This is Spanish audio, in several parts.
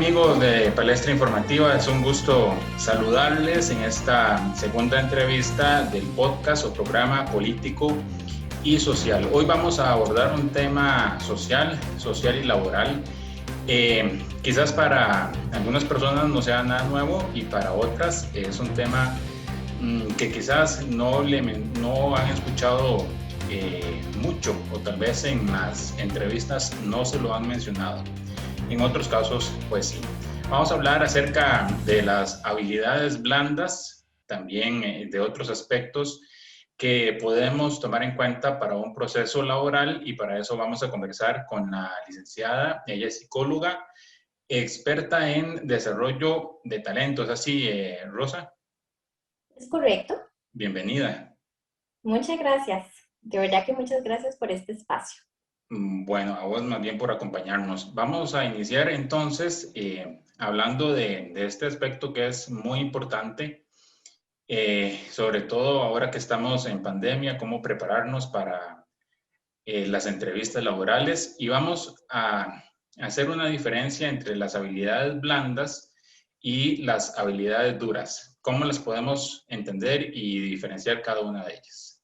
amigos de Palestra Informativa? Es un gusto saludarles en esta segunda entrevista del podcast o programa político y social. Hoy vamos a abordar un tema social y laboral. Quizás para algunas personas no sea nada nuevo y para otras es un tema que quizás no han escuchado mucho, o tal vez en las entrevistas no se lo han mencionado. En otros casos, pues sí. Vamos a hablar acerca de las habilidades blandas, también de otros aspectos que podemos tomar en cuenta para un proceso laboral, y para eso vamos a conversar con la licenciada. Ella es psicóloga, experta en desarrollo de talentos. ¿Así, Rosa? ¿Es correcto? Bienvenida. Muchas gracias. De verdad que muchas gracias por este espacio. Bueno, a vos más bien por acompañarnos. Vamos a iniciar entonces hablando de este aspecto que es muy importante, sobre todo ahora que estamos en pandemia, cómo prepararnos para las entrevistas laborales, y vamos a hacer una diferencia entre las habilidades blandas y las habilidades duras. ¿Cómo las podemos entender y diferenciar cada una de ellas?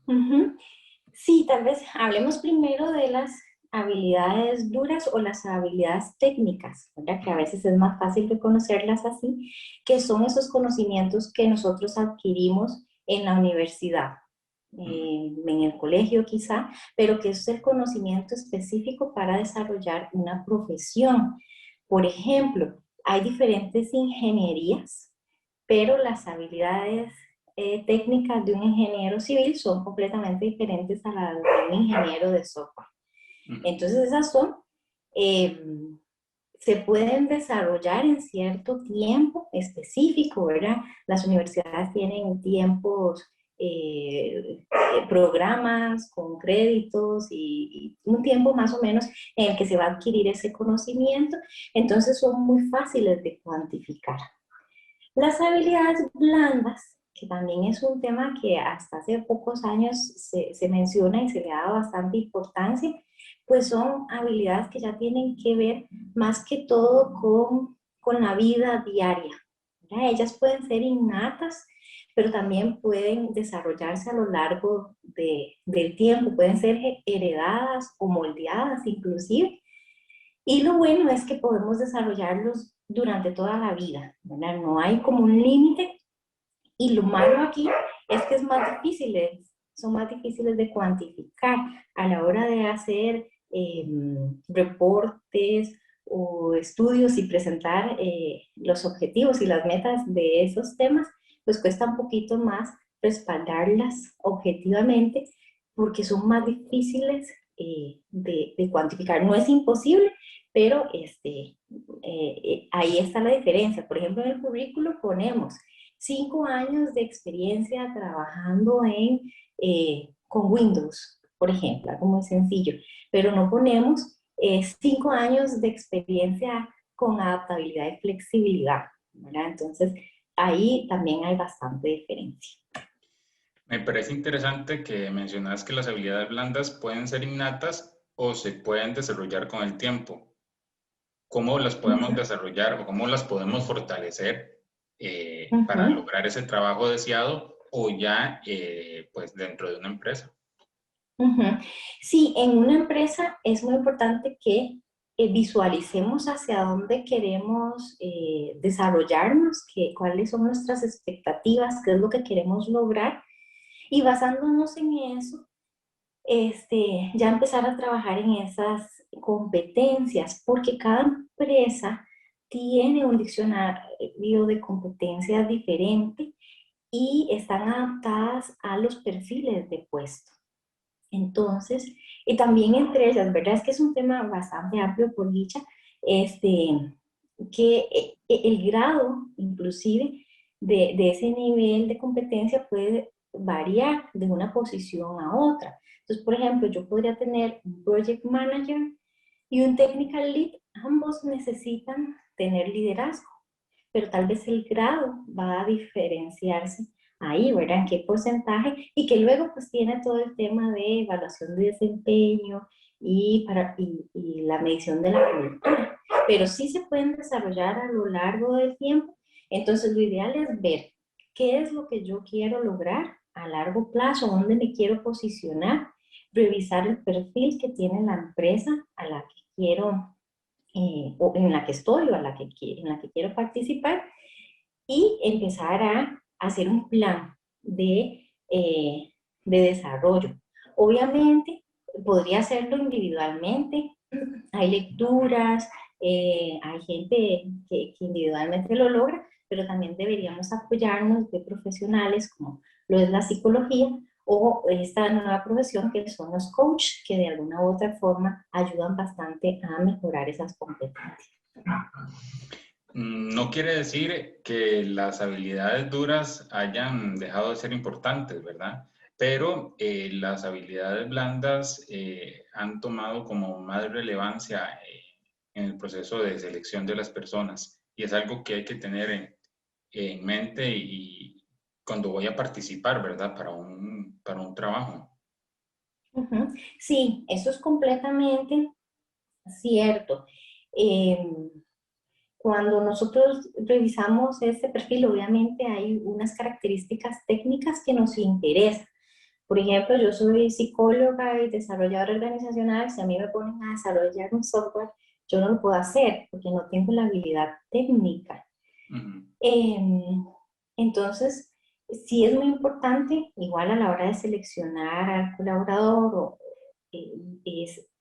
Uh-huh. Sí, tal vez hablemos primero de las habilidades duras o las habilidades técnicas, ¿verdad? Que a veces es más fácil de conocerlas así, que son esos conocimientos que nosotros adquirimos en la universidad, en el colegio quizá, pero que es el conocimiento específico para desarrollar una profesión. Por ejemplo, hay diferentes ingenierías, pero las habilidades técnicas de un ingeniero civil son completamente diferentes a las de un ingeniero de software. Entonces esas son, eh, se pueden desarrollar en cierto tiempo específico, ¿verdad? Las universidades tienen tiempos, programas con créditos y un tiempo más o menos en el que se va a adquirir ese conocimiento, entonces son muy fáciles de cuantificar. Las habilidades blandas, que también es un tema que hasta hace pocos años se menciona y se le da bastante importancia, pues son habilidades que ya tienen que ver más que todo con la vida diaria, ¿verdad? Ellas pueden ser innatas, pero también pueden desarrollarse a lo largo del tiempo, pueden ser heredadas o moldeadas inclusive. Y lo bueno es que podemos desarrollarlos durante toda la vida, ¿verdad? No hay como un límite, y lo malo aquí es que son más difíciles de cuantificar a la hora de hacer reportes o estudios y presentar los objetivos y las metas de esos temas, pues cuesta un poquito más respaldarlas objetivamente porque son más difíciles de cuantificar. No es imposible, pero ahí está la diferencia. Por ejemplo, en el currículo ponemos 5 años de experiencia trabajando con Windows, por ejemplo, algo muy sencillo, pero no ponemos 5 años de experiencia con adaptabilidad y flexibilidad, ¿verdad? Entonces, ahí también hay bastante diferencia. Me parece interesante que mencionas que las habilidades blandas pueden ser innatas o se pueden desarrollar con el tiempo. ¿Cómo las podemos desarrollar o cómo las podemos fortalecer para lograr ese trabajo deseado o ya pues dentro de una empresa? Sí, en una empresa es muy importante que visualicemos hacia dónde queremos desarrollarnos, cuáles son nuestras expectativas, qué es lo que queremos lograr, y basándonos en eso, ya empezar a trabajar en esas competencias, porque cada empresa tiene un diccionario de competencias diferente y están adaptadas a los perfiles de puesto. Entonces, y también entre ellas, ¿verdad? Es que es un tema bastante amplio por dicha, que el grado inclusive de ese nivel de competencia puede variar de una posición a otra. Entonces, por ejemplo, yo podría tener un project manager y un technical lead, ambos necesitan tener liderazgo, pero tal vez el grado va a diferenciarse ahí, ¿verdad? ¿En qué porcentaje? Y que luego pues tiene todo el tema de evaluación de desempeño y la medición de la cultura. pero sí se pueden desarrollar a lo largo del tiempo. Entonces, lo ideal es ver qué es lo que yo quiero lograr a largo plazo, dónde me quiero posicionar, revisar el perfil que tiene la empresa a la que quiero, o en la que estoy o en la que quiero participar, y empezar a hacer un plan de desarrollo. Obviamente, podría hacerlo individualmente. Hay lecturas, hay gente que individualmente lo logra, pero también deberíamos apoyarnos de profesionales como lo es la psicología o esta nueva profesión que son los coaches, que de alguna u otra forma ayudan bastante a mejorar esas competencias. No quiere decir que las habilidades duras hayan dejado de ser importantes, ¿verdad? Pero las habilidades blandas han tomado como más relevancia en el proceso de selección de las personas y es algo que hay que tener en mente y cuando voy a participar, ¿verdad? Para un trabajo. Uh-huh. Sí, eso es completamente cierto. Eh, Cuando nosotros revisamos este perfil, obviamente hay unas características técnicas que nos interesan. Por ejemplo, yo soy psicóloga y desarrolladora organizacional. Si a mí me ponen a desarrollar un software, yo no lo puedo hacer porque no tengo la habilidad técnica. Uh-huh. Entonces, sí es muy importante, igual a la hora de seleccionar al colaborador,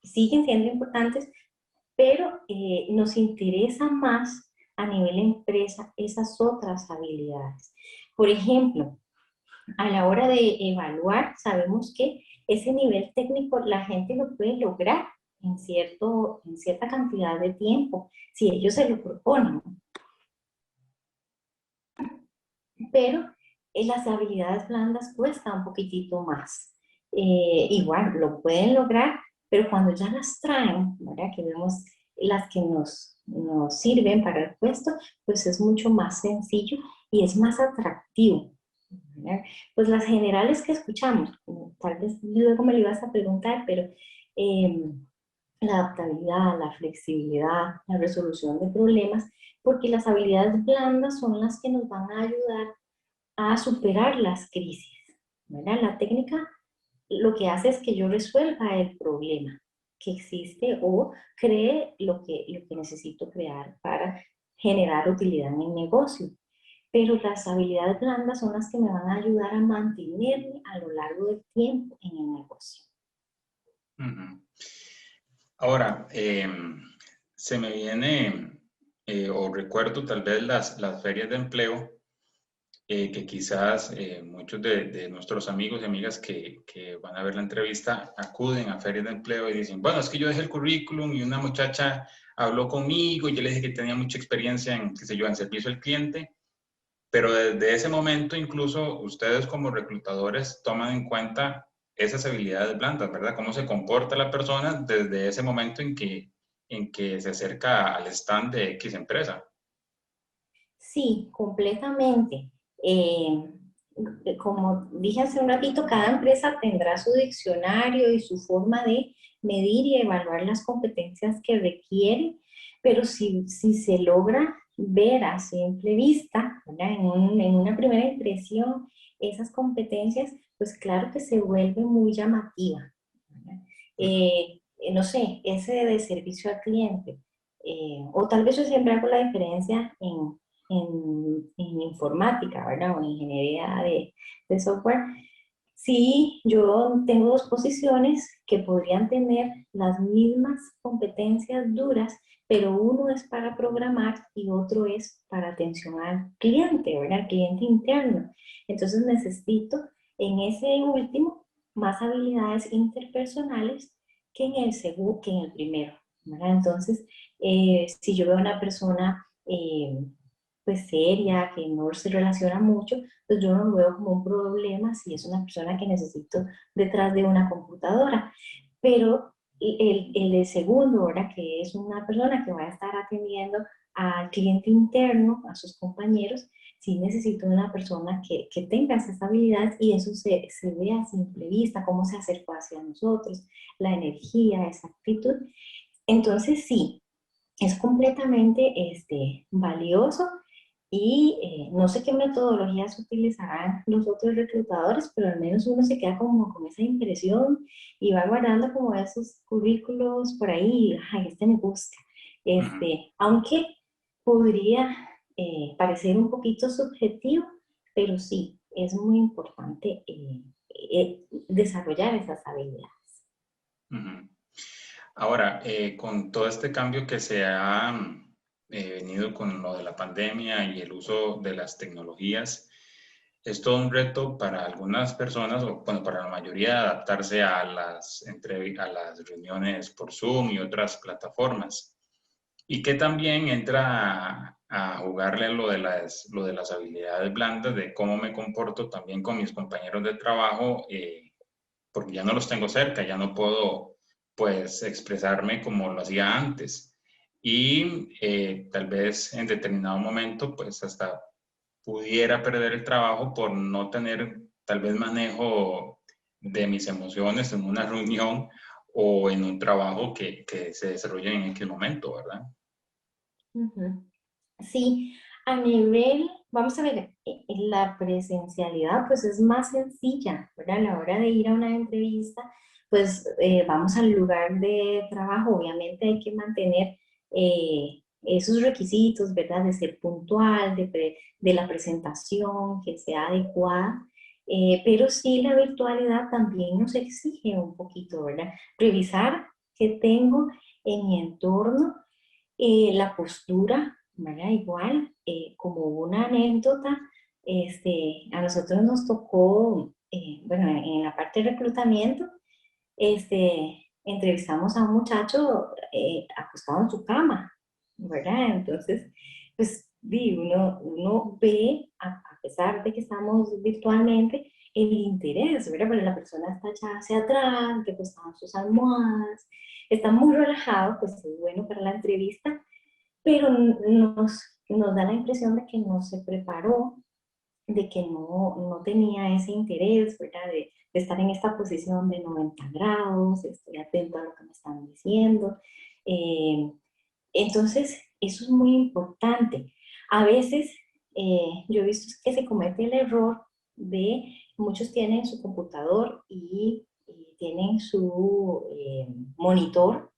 siguen siendo importantes, pero nos interesa más a nivel empresa esas otras habilidades. Por ejemplo, a la hora de evaluar, sabemos que ese nivel técnico la gente lo puede lograr en cierta cantidad de tiempo, si ellos se lo proponen, pero las habilidades blandas cuesta un poquitito más. Igual lo pueden lograr, pero cuando ya las traen, ¿verdad? Que vemos las que nos sirven para el puesto, pues es mucho más sencillo y es más atractivo, ¿verdad? Pues las generales que escuchamos, tal vez luego me lo ibas a preguntar, pero eh, la adaptabilidad, la flexibilidad, la resolución de problemas, porque las habilidades blandas son las que nos van a ayudar a superar las crisis, ¿verdad? La técnica lo que hace es que yo resuelva el problema que existe o cree lo que necesito crear para generar utilidad en el negocio. Pero las habilidades blandas son las que me van a ayudar a mantenerme a lo largo del tiempo en el negocio. Uh-huh. Ahora, se me viene, o recuerdo tal vez las ferias de empleo, que quizás muchos de nuestros amigos y amigas que van a ver la entrevista acuden a ferias de empleo y dicen, bueno, es que yo dejé el currículum y una muchacha habló conmigo y yo le dije que tenía mucha experiencia en, qué sé yo, en servicio al cliente, pero desde ese momento incluso ustedes como reclutadores toman en cuenta esas habilidades blandas, ¿verdad? Cómo se comporta la persona desde ese momento en que se acerca al stand de X empresa. Sí, completamente. Como dije hace un ratito, cada empresa tendrá su diccionario y su forma de medir y evaluar las competencias que requiere, pero si se logra ver a simple vista, ¿verdad? En una primera impresión, esas competencias, pues claro que se vuelve muy llamativa, ¿verdad? No sé, ese de servicio al cliente, o tal vez yo siempre hago la diferencia en informática, ¿verdad? O en ingeniería de software. Sí, yo tengo dos posiciones que podrían tener las mismas competencias duras, pero uno es para programar y otro es para atención al cliente, ¿verdad? Al cliente interno. Entonces necesito en ese último más habilidades interpersonales que en que en el primero, ¿verdad? Entonces, si yo veo a una persona pues seria, que no se relaciona mucho, pues yo no lo veo como un problema si es una persona que necesito detrás de una computadora. Pero el de segundo, ¿verdad? Que es una persona que va a estar atendiendo al cliente interno, a sus compañeros, sí necesito una persona que tenga esas habilidades y eso se ve a simple vista, cómo se acercó hacia nosotros, la energía, esa actitud. Entonces sí, es completamente valioso y no sé qué metodologías utilizarán los otros reclutadores, pero al menos uno se queda como con esa impresión y va guardando como esos currículos por ahí, ay, este me gusta. Ujú, Aunque podría parecer un poquito subjetivo, pero sí, es muy importante desarrollar esas habilidades. ujú. Ahora, con todo este cambio que se ha venido con lo de la pandemia y el uso de las tecnologías, es todo un reto para algunas personas, o bueno, para la mayoría, adaptarse a a las reuniones por Zoom y otras plataformas. Y que también entra a jugarle lo de las habilidades blandas, de cómo me comporto también con mis compañeros de trabajo, porque ya no los tengo cerca, ya no puedo pues expresarme como lo hacía antes. Y tal vez en determinado momento pues hasta pudiera perder el trabajo por no tener tal vez manejo de mis emociones en una reunión o en un trabajo que se desarrolla en aquel momento, ¿verdad? Ujú. Sí, a nivel, vamos a ver, la presencialidad pues es más sencilla, ¿verdad? A la hora de ir a una entrevista, pues vamos al lugar de trabajo, obviamente hay que mantener esos requisitos, ¿verdad? De ser puntual, de la presentación que sea adecuada, pero sí la virtualidad también nos exige un poquito, ¿verdad? Revisar qué tengo en mi entorno, la postura, ¿verdad? Igual, como una anécdota, a nosotros nos tocó, bueno, en la parte de reclutamiento, entrevistamos a un muchacho acostado en su cama, ¿verdad? Entonces, pues, uno ve, a pesar de que estamos virtualmente, el interés, ¿verdad? Pero la persona está echada hacia atrás, recostadas sus almohadas, está muy relajado, pues es bueno para la entrevista, pero nos da la impresión de que no se preparó, de que no tenía ese interés, ¿verdad? De estar en esta posición de 90 grados, estoy atento a lo que me están diciendo. Eh, entonces, eso es muy importante. A veces yo he visto que se comete el error de, muchos tienen su computador y tienen su monitor,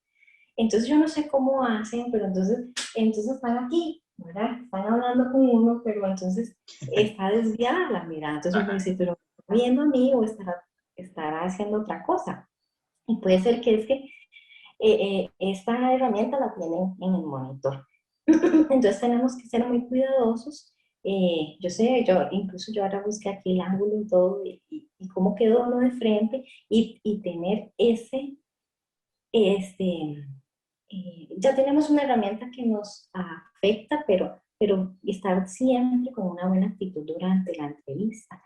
entonces yo no sé cómo hacen, pero entonces están aquí, ¿verdad? Están hablando con uno, pero entonces está desviada la mirada. Entonces uno Ajá. dice, pero ¿está viendo a mí o estará haciendo otra cosa? Y puede ser que es que esta herramienta la tienen en el monitor. Entonces tenemos que ser muy cuidadosos. Yo sé, incluso yo ahora busqué aquí el ángulo y todo, y cómo quedó uno de frente, y tener este, ya tenemos una herramienta que nos afecta, pero estar siempre con una buena actitud durante la entrevista.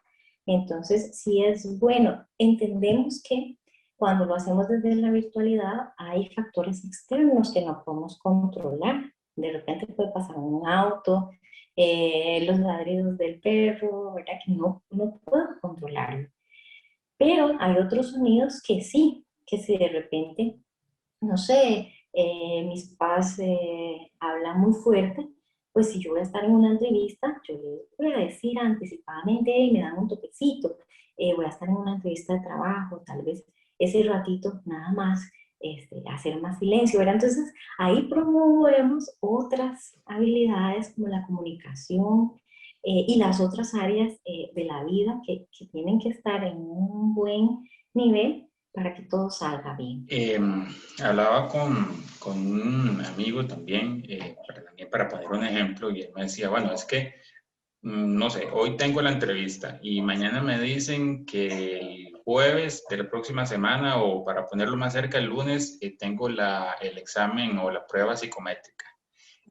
Entonces, sí es bueno. Entendemos que cuando lo hacemos desde la virtualidad hay factores externos que no podemos controlar. De repente puede pasar un auto, los ladridos del perro, ¿verdad? Que no puedo controlarlo. Pero hay otros sonidos que sí, que si de repente no sé, mis papás hablan muy fuerte, pues si yo voy a estar en una entrevista, yo les voy a decir anticipadamente y me dan un toquecito. Voy a estar en una entrevista de trabajo, tal vez ese ratito nada más, hacer más silencio, ¿verdad? Entonces ahí promovemos otras habilidades como la comunicación y las otras áreas de la vida que tienen que estar en un buen nivel para que todo salga bien. Eh, Hablaba con un amigo también, también para poner un ejemplo, y él me decía, bueno, es que, no sé, hoy tengo la entrevista y mañana me dicen que el jueves de la próxima semana, o para ponerlo más cerca, el lunes, tengo el examen o la prueba psicométrica.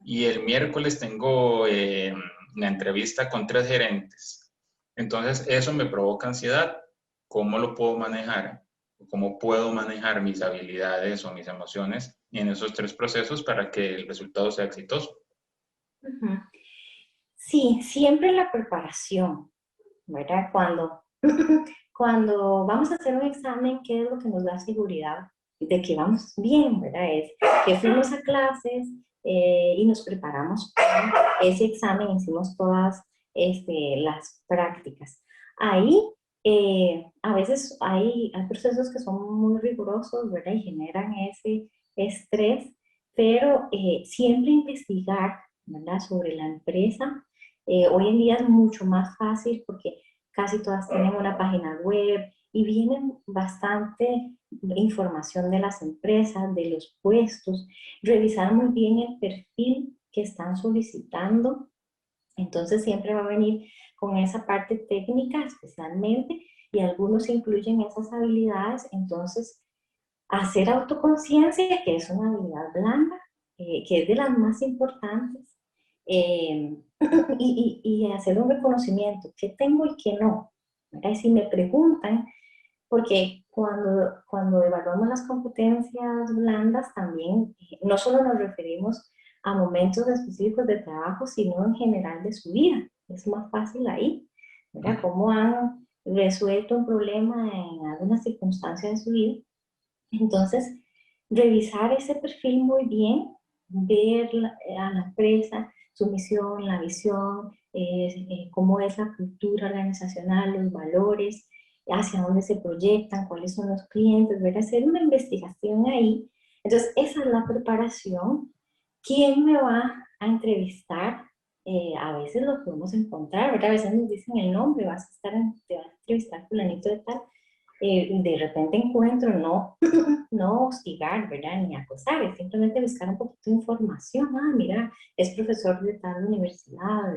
Y el miércoles tengo la entrevista con 3 gerentes. Entonces, eso me provoca ansiedad. ¿Cómo lo puedo manejar? ¿Cómo puedo manejar mis habilidades o mis emociones en esos 3 procesos para que el resultado sea exitoso? Ujú. Sí, siempre la preparación, ¿verdad? Cuando vamos a hacer un examen, ¿qué es lo que nos da seguridad de que vamos bien, ¿verdad? Es que fuimos a clases, y nos preparamos para ese examen, hicimos todas las prácticas. Ahí a veces hay procesos que son muy rigurosos, ¿verdad? Y generan ese estrés, pero siempre investigar, ¿verdad? Sobre la empresa. Hoy en día es mucho más fácil porque casi todas tienen una página web y vienen bastante información de las empresas, de los puestos, revisar muy bien el perfil que están solicitando. Entonces siempre va a venir con esa parte técnica especialmente y algunos incluyen esas habilidades. Entonces, hacer autoconciencia, que es una habilidad blanda, que es de las más importantes, eh, y hacer un reconocimiento, qué tengo y qué no. ¿Verdad? Y si me preguntan, porque cuando evaluamos las competencias blandas también, no solo nos referimos a momentos específicos de trabajo, sino en general de su vida. Es más fácil ahí, ¿verdad? Cómo han resuelto un problema en alguna circunstancia de su vida. Entonces, revisar ese perfil muy bien, ver a la empresa, su misión, la visión, cómo es la cultura organizacional, los valores, hacia dónde se proyectan, cuáles son los clientes, ver, hacer una investigación ahí. Entonces, esa es la preparación. ¿Quién me va a entrevistar? A veces lo podemos encontrar, ¿verdad? A veces nos dicen el nombre, te vas a entrevistar fulanito de tal. De repente encuentro, no hostigar, ¿verdad? Ni acosar, es simplemente buscar un poquito de información. Ah, mira, es profesor de tal universidad,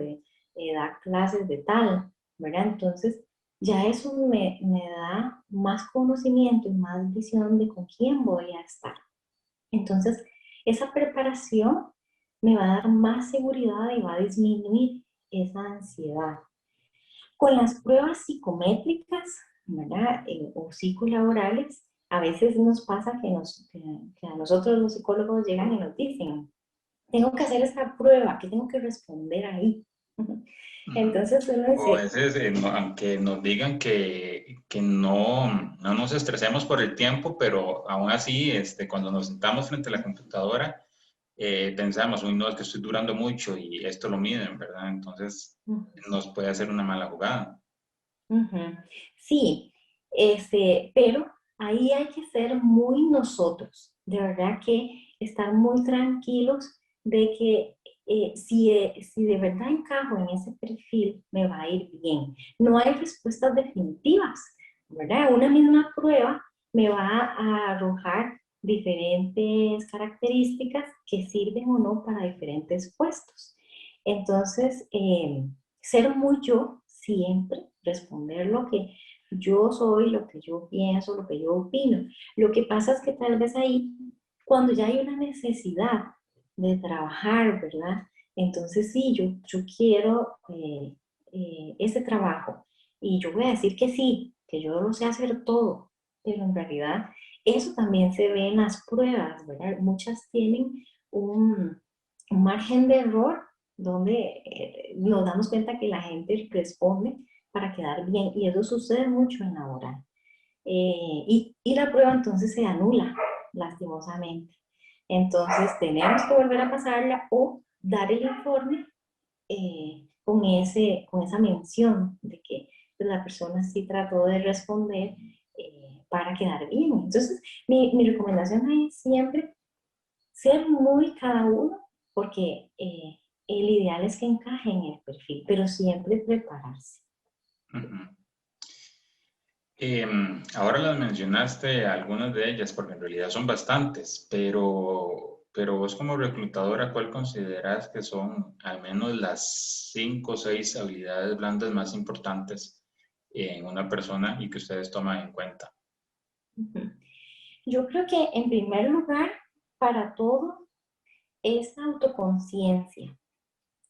da clases de tal, ¿verdad? Entonces, ya eso me da más conocimiento y más visión de con quién voy a estar. Entonces, esa preparación me va a dar más seguridad y va a disminuir esa ansiedad. Con las pruebas psicométricas, ¿verdad? O psicolaborales, a veces nos pasa que a nosotros los psicólogos llegan y nos dicen, tengo que hacer esta prueba, ¿qué tengo que responder ahí? Entonces uno O a dice, veces, aunque nos digan que no nos estresemos por el tiempo, pero aún así, cuando nos sentamos frente a la computadora, pensamos, uy, no, es que estoy durando mucho y esto lo miden, ¿verdad? Entonces nos puede hacer una mala jugada. Ujú. Sí, pero ahí hay que ser muy nosotros, de verdad que estar muy tranquilos de que si de verdad encajo en ese perfil, me va a ir bien. No hay respuestas definitivas, ¿verdad? Una misma prueba me va a arrojar diferentes características que sirven o no para diferentes puestos. Entonces, ser muy yo siempre, responder lo que yo soy, lo que yo pienso, lo que yo opino. Lo que pasa es que tal vez ahí, cuando ya hay una necesidad de trabajar, ¿verdad? Entonces sí, yo quiero ese trabajo y yo voy a decir que sí, que yo lo sé hacer todo, pero en realidad eso también se ve en las pruebas, ¿verdad? Muchas tienen un margen de error donde nos damos cuenta que la gente responde para quedar bien y eso sucede mucho en laboral. Y la prueba entonces se anula, lastimosamente. Entonces tenemos que volver a pasarla o dar el informe con esa mención de que pues, la persona sí trató de responder para quedar bien. Entonces, mi recomendación es siempre ser muy cada uno, porque el ideal es que encaje en el perfil, pero siempre prepararse. Ujú. Ahora las mencionaste algunas de ellas, porque en realidad son bastantes, pero vos como reclutadora, ¿cuál consideras que son al menos las 5 o 6 habilidades blandas más importantes en una persona y que ustedes toman en cuenta? Ujú. Yo creo que en primer lugar, para todo, es autoconciencia,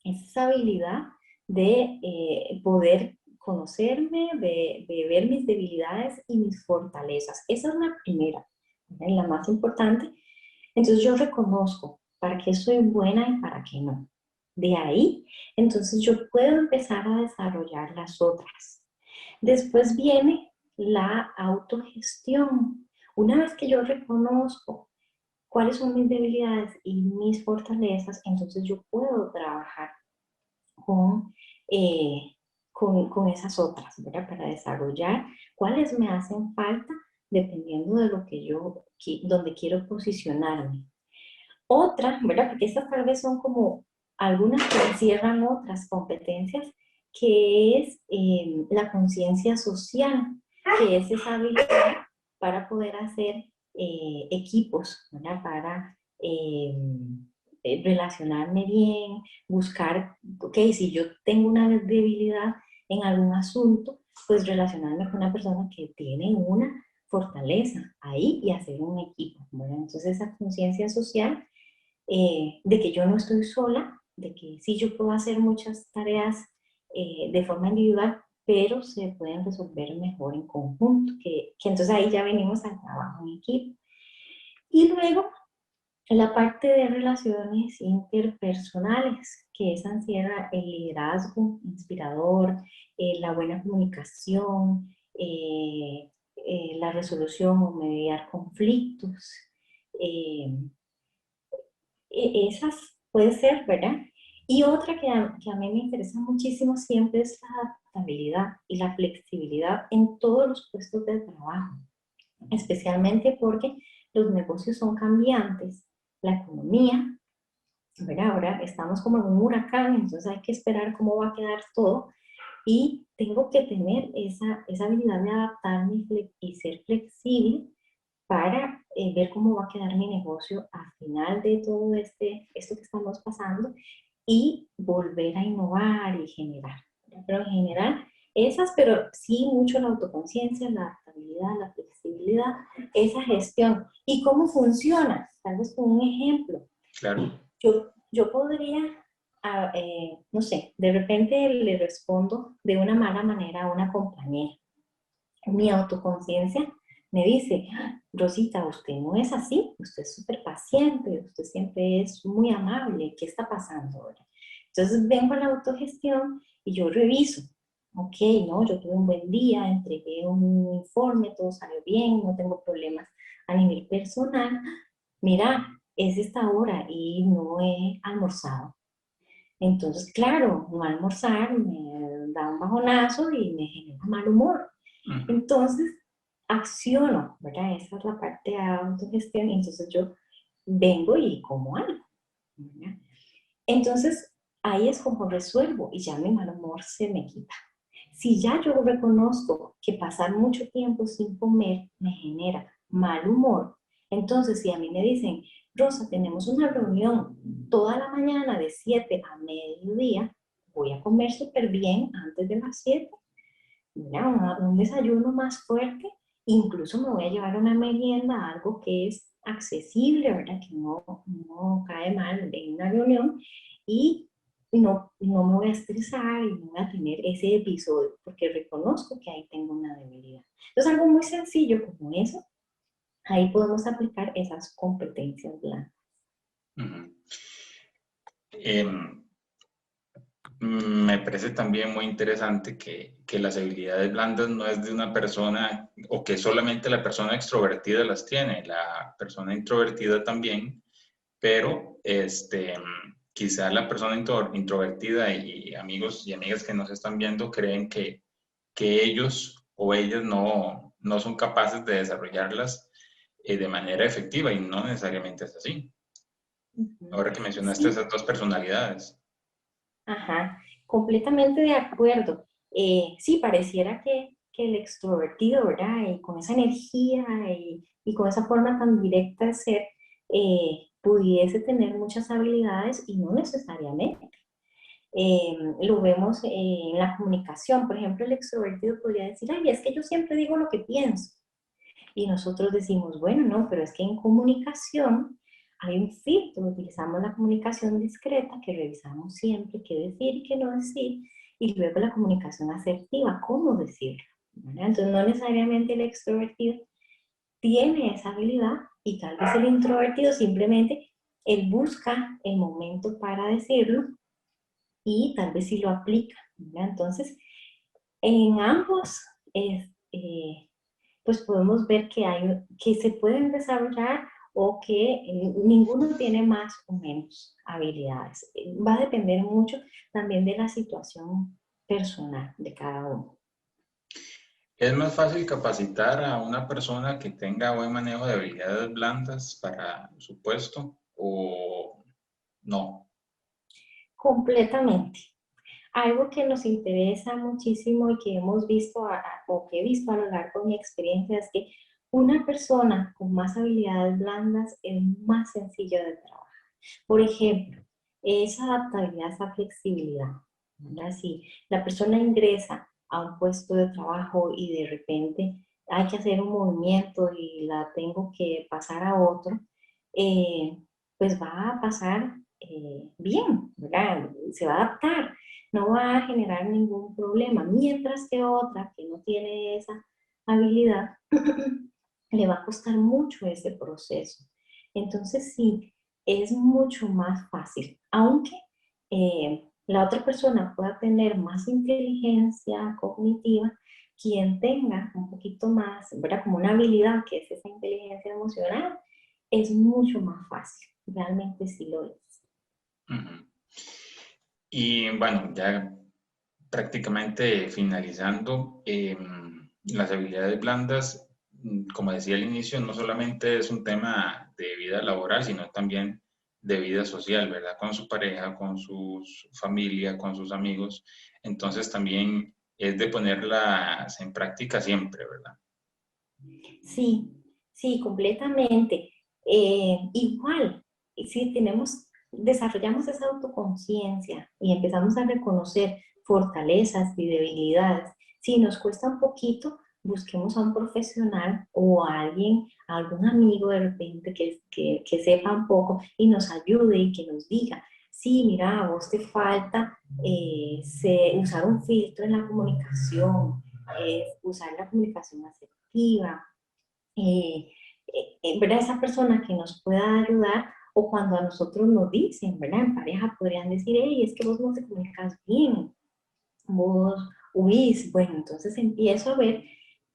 es esa habilidad de poder conocerme, de ver mis debilidades y mis fortalezas. Esa es la primera, ¿verdad? Y la más importante. Entonces yo reconozco para qué soy buena y para qué no. De ahí, entonces yo puedo empezar a desarrollar las otras. Después viene la autogestión. Una vez que yo reconozco cuáles son mis debilidades y mis fortalezas, entonces yo puedo trabajar con, con esas otras, ¿verdad? Para desarrollar cuáles me hacen falta dependiendo de lo que yo, donde quiero posicionarme. Otra, ¿verdad? Porque estas tal vez son como algunas que encierran otras competencias, que es la conciencia social, que es esa habilidad para poder hacer equipos, ¿verdad? Para relacionarme bien, buscar, ok, si yo tengo una debilidad en algún asunto, pues relacionarme con una persona que tiene una fortaleza ahí y hacer un equipo, ¿verdad? Entonces esa conciencia social de que yo no estoy sola, de que sí yo puedo hacer muchas tareas de forma individual, pero se pueden resolver mejor en conjunto, que entonces ahí ya venimos al trabajo en equipo. Y luego la parte de relaciones interpersonales, que esa encierra el liderazgo inspirador, la buena comunicación, la resolución o mediar conflictos. Eh, esas puede ser, ¿verdad? Y otra que a mí me interesa muchísimo siempre es la adaptabilidad y la flexibilidad en todos los puestos de trabajo, especialmente porque los negocios son cambiantes, la economía, ¿verdad? Ahora estamos como en un huracán, entonces hay que esperar cómo va a quedar todo y tengo que tener esa habilidad de adaptarme y ser flexible para ver cómo va a quedar mi negocio al final de todo esto que estamos pasando y volver a innovar y generar. Pero en general, esas, pero sí mucho la autoconciencia, la adaptabilidad, la flexibilidad, esa gestión. ¿Y cómo funciona? Tal vez con un ejemplo. Claro. Yo podría, no sé, de repente le respondo de una mala manera a una compañera. Mi autoconciencia me dice, Rosita, usted no es así, usted es súper paciente, usted siempre es muy amable, ¿qué está pasando ahora? Entonces vengo a la autogestión y yo reviso, ok, no, yo tuve un buen día, entregué un informe, todo salió bien, no tengo problemas a nivel personal, mira, es esta hora y no he almorzado. Entonces, claro, no almorzar me da un bajonazo y me genera mal humor. Entonces, acciono, ¿verdad? Esa es la parte de autogestión. Y entonces yo vengo y como algo, ¿verdad? Entonces, ahí es como resuelvo y ya mi mal humor se me quita. Si ya yo reconozco que pasar mucho tiempo sin comer me genera mal humor, entonces si a mí me dicen, Rosa, tenemos una reunión toda la mañana de 7 a mediodía, voy a comer súper bien antes de las 7, mira, un desayuno más fuerte, incluso me voy a llevar una merienda, algo que es accesible, ¿verdad? Que no cae mal en una reunión y no me voy a estresar y no voy a tener ese episodio porque reconozco que ahí tengo una debilidad. Entonces, algo muy sencillo como eso, ahí podemos aplicar esas competencias blandas. Me parece también muy interesante que las habilidades blandas no es de una persona o que solamente la persona extrovertida las tiene, la persona introvertida también, pero quizá la persona introvertida y amigos y amigas que nos están viendo creen que ellos o ellas no son capaces de desarrollarlas de manera efectiva y no necesariamente es así. Ahora que mencionaste Sí. esas dos personalidades. Ajá, completamente de acuerdo. Sí, pareciera que el extrovertido, ¿verdad? Y con esa energía y con esa forma tan directa de ser, pudiese tener muchas habilidades y no necesariamente. Lo vemos en la comunicación. Por ejemplo, el extrovertido podría decir, ay, es que yo siempre digo lo que pienso. Y nosotros decimos, bueno, no, pero es que en comunicación hay un filtro, utilizamos la comunicación discreta, que revisamos siempre qué decir y qué no decir, y luego la comunicación asertiva, cómo decirlo, ¿verdad? Entonces no necesariamente el extrovertido tiene esa habilidad y tal vez el introvertido simplemente él busca el momento para decirlo y tal vez sí lo aplica, ¿verdad? Entonces, en ambos, pues podemos ver que se pueden desarrollar o que ninguno tiene más o menos habilidades. Va a depender mucho también de la situación personal de cada uno. ¿Es más fácil capacitar a una persona que tenga buen manejo de habilidades blandas para su puesto o no? Completamente. Algo que nos interesa muchísimo y que hemos visto o que he visto a lo largo de mi experiencia es que una persona con más habilidades blandas es más sencillo de trabajar. Por ejemplo, esa adaptabilidad, esa flexibilidad, ¿verdad? Si la persona ingresa a un puesto de trabajo y de repente hay que hacer un movimiento y la tengo que pasar a otro, eh, pues va a pasar bien, ¿verdad? Se va a adaptar, no va a generar ningún problema, mientras que otra que no tiene esa habilidad, le va a costar mucho ese proceso. Entonces sí, es mucho más fácil, aunque la otra persona pueda tener más inteligencia cognitiva, quien tenga un poquito más, ¿verdad? Como una habilidad que es esa inteligencia emocional, es mucho más fácil, realmente sí lo es. Ujú. Y bueno, ya prácticamente finalizando, las habilidades blandas, como decía al inicio, no solamente es un tema de vida laboral, sino también de vida social, ¿verdad? Con su pareja, con su familia, con sus amigos. Entonces también es de ponerlas en práctica siempre, ¿verdad? Sí, sí, completamente. Igual, si desarrollamos esa autoconciencia y empezamos a reconocer fortalezas y debilidades, si nos cuesta un poquito, busquemos a un profesional o a alguien, a algún amigo de repente que sepa un poco y nos ayude y que nos diga, sí, mira, a vos te falta usar un filtro en la comunicación, usar la comunicación asertiva, ¿verdad? Esa persona que nos pueda ayudar, o cuando a nosotros nos dicen, ¿verdad? En pareja podrían decir, hey, es que vos no te comunicas bien, vos huís. Bueno, entonces empiezo a ver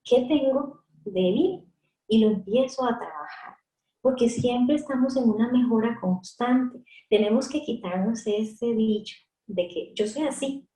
qué tengo débil y lo empiezo a trabajar, porque siempre estamos en una mejora constante. Tenemos que quitarnos ese dicho de que yo soy así,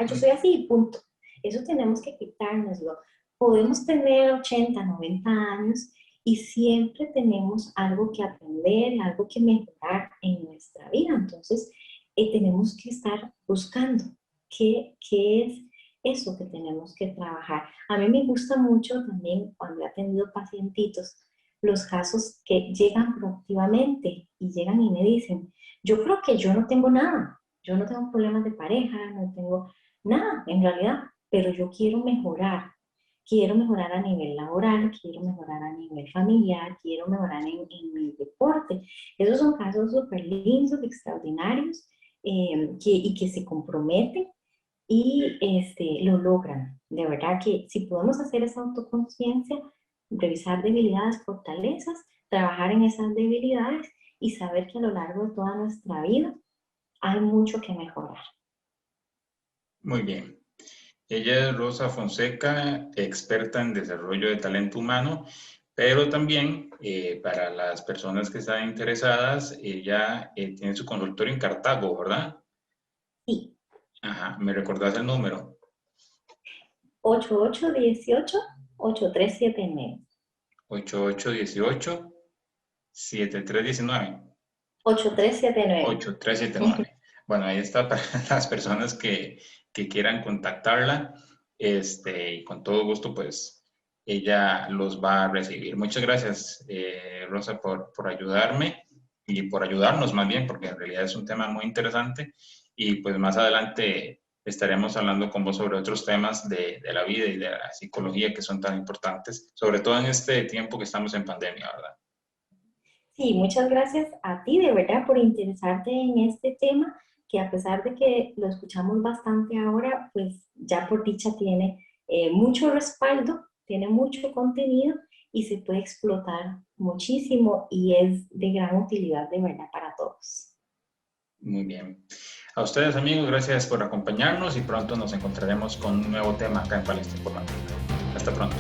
yo soy así y punto. Eso tenemos que quitárnoslo. Podemos tener 80, 90 años y siempre tenemos algo que aprender, algo que mejorar en nuestra vida. Entonces, tenemos que estar buscando qué es eso que tenemos que trabajar. A mí me gusta mucho también cuando he atendido pacientitos, los casos que llegan proactivamente y llegan y me dicen, yo creo que yo no tengo nada, yo no tengo problemas de pareja, no tengo nada en realidad, pero yo quiero mejorar a nivel laboral, quiero mejorar a nivel familiar, quiero mejorar en mi deporte. Esos son casos súper lindos, extraordinarios, y que se comprometen y lo logran. De verdad que si podemos hacer esa autoconciencia, revisar debilidades, fortalezas, trabajar en esas debilidades y saber que a lo largo de toda nuestra vida hay mucho que mejorar. Muy bien. Ella es Rosa Fonseca, experta en desarrollo de talento humano, pero también para las personas que están interesadas, ella tiene su consultorio en Cartago, ¿verdad? Sí, Ajá, ¿me recordás el número? 8818-8379. 8818-7319. 8379. 8379. Bueno, ahí está para las personas que quieran contactarla. Y con todo gusto, pues ella los va a recibir. Muchas gracias, Rosa, por ayudarme y por ayudarnos más bien, porque en realidad es un tema muy interesante. Y pues más adelante estaremos hablando con vos sobre otros temas de la vida y de la psicología que son tan importantes, sobre todo en este tiempo que estamos en pandemia, ¿verdad? Sí, muchas gracias a ti de verdad por interesarte en este tema, que a pesar de que lo escuchamos bastante ahora, pues ya por dicha tiene mucho respaldo, tiene mucho contenido y se puede explotar muchísimo y es de gran utilidad de verdad para todos. Muy bien. A ustedes, amigos, gracias por acompañarnos y pronto nos encontraremos con un nuevo tema acá en Palestra Informativa. Hasta pronto.